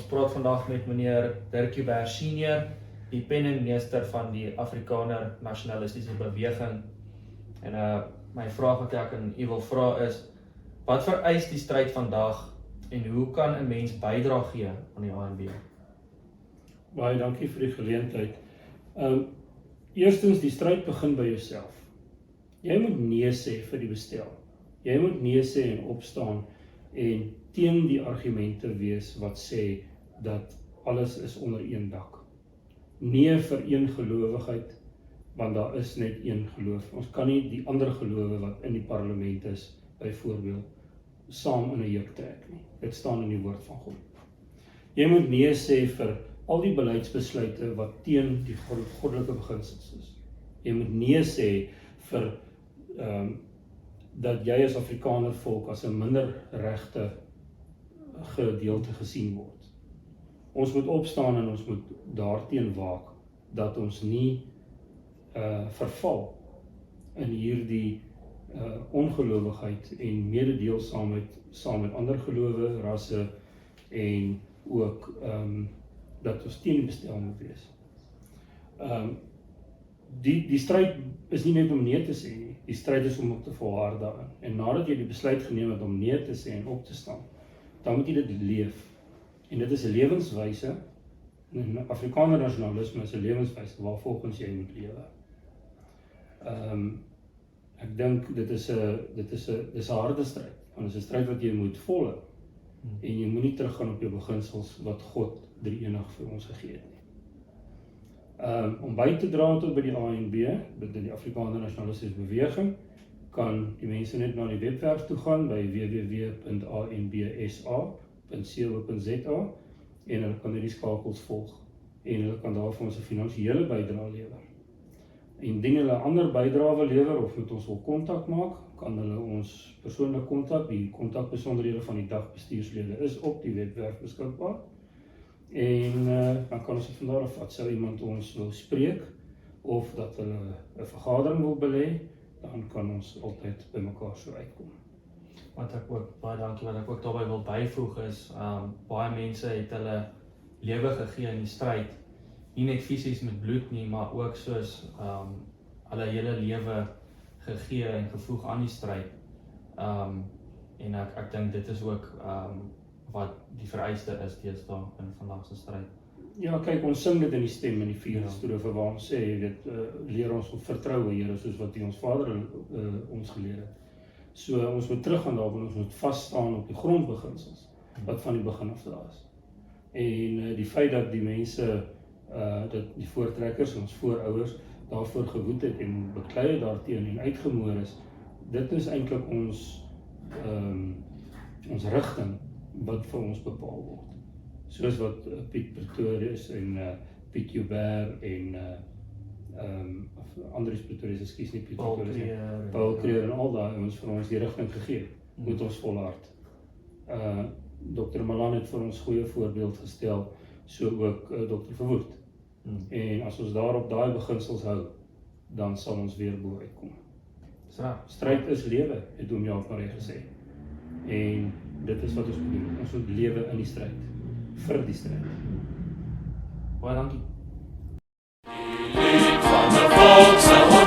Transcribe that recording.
praat vandag met meneer Dirk Joubert Senior, die penningmeester van die Afrikaner Nasionalistiese Beweging. En my vraag wat ek aan u wil vra is, wat vereis die stryd vandag en hoe kan 'n mens bydra gee aan die ANC? Baie dankie vir die geleentheid. Eerstens, die stryd begin by jouself. Jy moet nee sê vir die bestel. Jy moet nee sê en opstaan en teen die argumente wees wat sê dat alles is onder een dak. Nee vir een gelowigheid, want daar is net een geloof. Ons kan nie die ander gelowe wat in die parlement is, byvoorbeeld, saam in 'n juk trek nie. Dit staan in die woord van God. Jy moet nee sê vir al die beleidsbesluite wat teen die goddelike beginsels is. Jy moet nee sê vir dat jy as Afrikaner volk as 'n minder regte gedeelte gesien word. Ons moet opstaan en ons moet daarteen waak dat ons nie verval in hierdie ongelowigheid en mededeelsaamheid saam met ander gelowe, rasse en ook dat ons teen die bestel moet wees. Die stryd is nie net om nee te sê nie, die stryd is om op te volhard daarin. En nadat jy die besluit geneem het om nee te sê en op te staan, dan moet jy dit leef. En dit is 'n lewenswyse, en Afrikaner nasionalisme is 'n lewenswyse waarvolgens jy moet lewe. Ek dink dit is 'n harde stryd, want dit is 'n stryd wat jy moet volhou. En jy moet nie teruggaan op jou beginsels wat God drie-enig vir ons gegee het nie. Om by te dra tot by die ANC, by die Afrikaner Nasionalistiese Beweging, kan die mense net na die webwerf toe gaan by www.anbsa.co.za en hulle kan die skakels volg en hulle kan daar vir ons 'n finansiële bydrae lewer. Indien hulle ander bydrae wil lewer of met ons wil kontak maak, kan hulle ons persoonlik kontak. Die kontakbesonderhede van die dagbestuurslede is op die webwerf beskikbaar. En dan kan ons dit van daar af vat. Sou iemand ons wil spreek of dat hulle 'n vergadering wil belê, dan kan ons altyd by mekaar so uitkom. Baie dankie, wat ek ook daarbey wil byvoeg is, baie mense het hulle lewe gegee in die stryd, nie net fisies met bloed nie, maar ook soos hulle hele lewe gegee en gevoeg aan die stryd. En ek dink dit is ook wat die vereiste is deesdae in vandag se stryd. Ja, kyk, ons sing dit in die stem in die 4de strofe waar ons sê, dit leer ons op vertroue, Here, soos wat ons Vader ons geleer het. So ons moet teruggaan daarop en ons moet vasstaan op die grondbeginsels wat van die begin af daar is. En die feit dat die mense, dat die voortrekkers, ons voorouers, daarvoor gewoed het en beklei het daarteen en uitgemoor is, dit is eintlik ons rigting wat vir ons bepaal word. Soos wat Piet Pretorius en Piet Joubert en Andries Pretorius, ekskuus nie Piet Pretorius nie, Paul Creer en al daai ons vir ons die rigting gegee, moet ons volhard. Dr. Malan het vir ons goeie voorbeeld gestel, so ook Dr. Verwoerd. En as ons daarop daai beginsels hou, dan sal ons weer bo uitkom. Stryd is lewe, het Oom Jaap Marie gesê. En dit is wat ons moet doen. Ons moet lewe in die stryd, vir die stryd. Baie dankie. Van de volks en wat